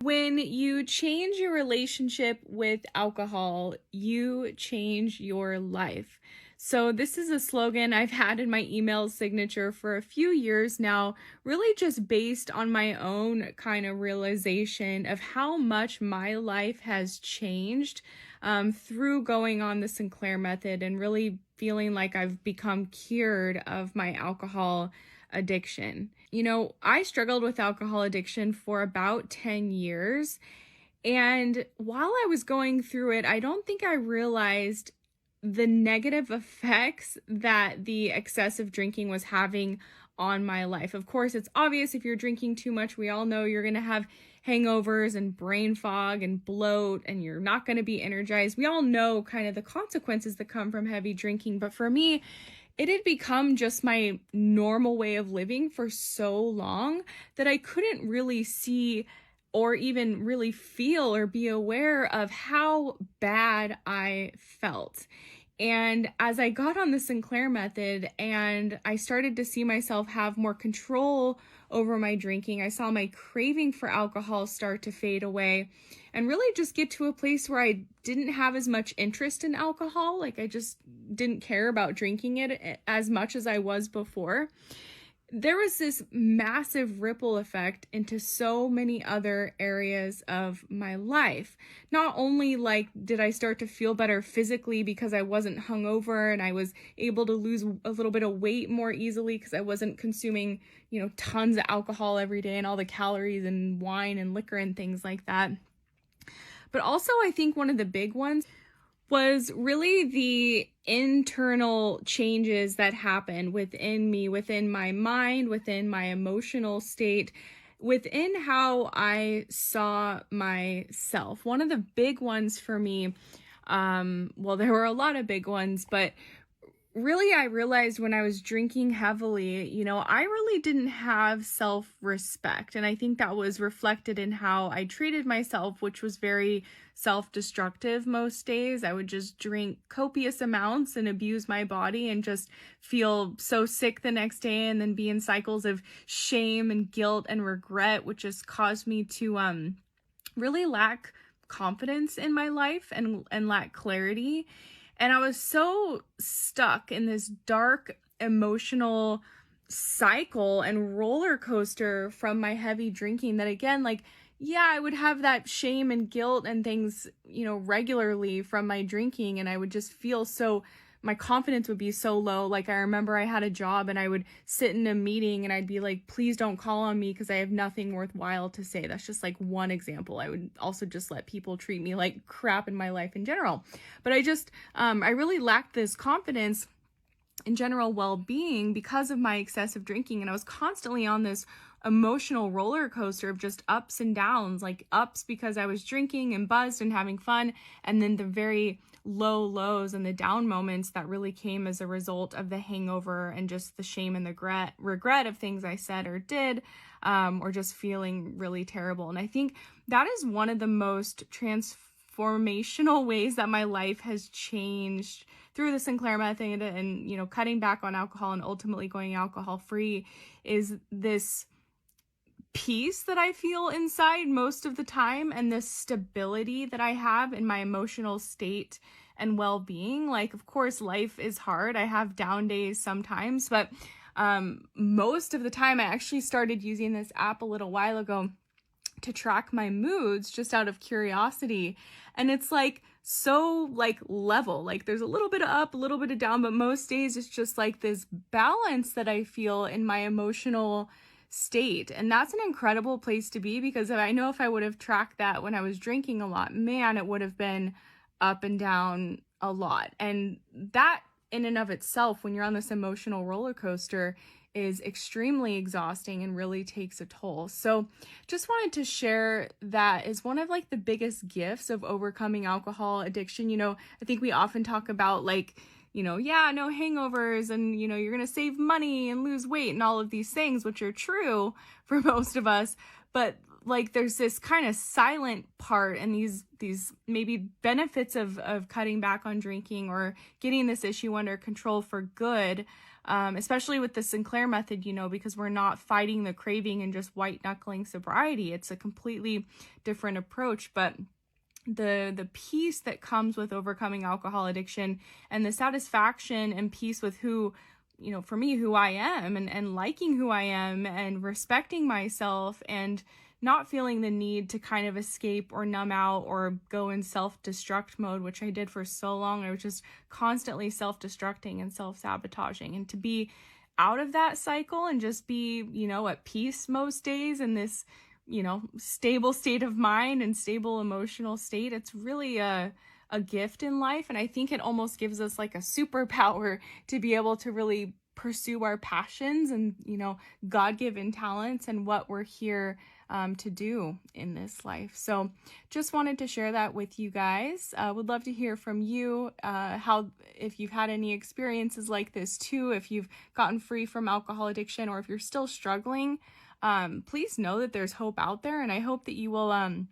When you change your relationship with alcohol, you change your life. So, this is a slogan I've had in my email signature for a few years now, really just based on my own kind of realization of how much my life has changed through going on the Sinclair Method and really feeling like I've become cured of my alcohol addiction. I struggled with alcohol addiction for about 10 years. And while I was going through it, I don't think I realized the negative effects that the excessive drinking was having on my life. Of course, it's obvious if you're drinking too much, we all know you're going to have hangovers and brain fog and bloat, and you're not going to be energized. We all know kind of the consequences that come from heavy drinking. But for me, it had become just my normal way of living for so long that I couldn't really see or even really feel or be aware of how bad I felt. And as I got on the Sinclair Method and I started to see myself have more control over my drinking, I saw my craving for alcohol start to fade away and really just get to a place where I didn't have as much interest in alcohol. Like, I just didn't care about drinking it as much as I was before. There was this massive ripple effect into so many other areas of my life. Not only did I start to feel better physically because I wasn't hungover and I was able to lose a little bit of weight more easily because I wasn't consuming, tons of alcohol every day and all the calories and wine and liquor and things like that. But also, I think one of the big ones was really the internal changes that happened within me, within my mind, within my emotional state, within how I saw myself. One of the big ones for me, there were a lot of big ones, but really, I realized when I was drinking heavily, I really didn't have self-respect. And I think that was reflected in how I treated myself, which was very self-destructive most days. I would just drink copious amounts and abuse my body and just feel so sick the next day and then be in cycles of shame and guilt and regret, which just caused me to really lack confidence in my life and lack clarity. And I was so stuck in this dark emotional cycle and roller coaster from my heavy drinking that, again, I would have that shame and guilt and things, regularly from my drinking. And I would just feel my confidence would be so low. Like, I remember I had a job and I would sit in a meeting and I'd be like, please don't call on me because I have nothing worthwhile to say. That's just one example. I would also just let people treat me like crap in my life in general. But I really lacked this confidence in general well-being because of my excessive drinking. And I was constantly on this emotional roller coaster of just ups and downs, like ups because I was drinking and buzzed and having fun, and then the very low lows and the down moments that really came as a result of the hangover and just the shame and the regret of things I said or did, or just feeling really terrible. And I think that is one of the most transformational ways that my life has changed through the Sinclair Method and, cutting back on alcohol and ultimately going alcohol free, is this peace that I feel inside most of the time and this stability that I have in my emotional state and well-being. Of course, life is hard. I have down days sometimes, but most of the time I actually started using this app a little while ago to track my moods just out of curiosity. And it's so level, there's a little bit of up, a little bit of down, but most days it's just this balance that I feel in my emotional state. And that's an incredible place to be, because I know if I would have tracked that when I was drinking a lot, man, it would have been up and down a lot. And that in and of itself, when you're on this emotional roller coaster, is extremely exhausting and really takes a toll. So just wanted to share that as one of the biggest gifts of overcoming alcohol addiction. I think we often talk about no hangovers and, you're going to save money and lose weight and all of these things, which are true for most of us. But there's this kind of silent part and these maybe benefits of cutting back on drinking or getting this issue under control for good, especially with the Sinclair method, because we're not fighting the craving and just white knuckling sobriety. It's a completely different approach, but the peace that comes with overcoming alcohol addiction and the satisfaction and peace with for me, who I am, and liking who I am and respecting myself and not feeling the need to kind of escape or numb out or go in self-destruct mode, which I did for so long. I was just constantly self-destructing and self-sabotaging. And to be out of that cycle and just be, at peace most days in this, stable state of mind and stable emotional state, it's really a gift in life. And I think it almost gives us like a superpower to be able to really pursue our passions and, God-given talents and what we're here to do in this life. So just wanted to share that with you guys. Would love to hear from you, if you've had any experiences like this too, if you've gotten free from alcohol addiction, or if you're still struggling. Please know that there's hope out there, and I hope that you will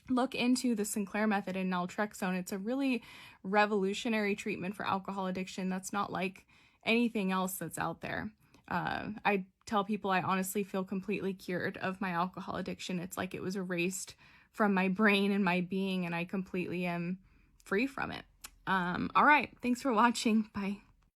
look into the Sinclair method and naltrexone. It's a really revolutionary treatment for alcohol addiction that's not like anything else that's out there. I tell people I honestly feel completely cured of my alcohol addiction. It's like it was erased from my brain and my being, and I completely am free from it. All right. Thanks for watching. Bye.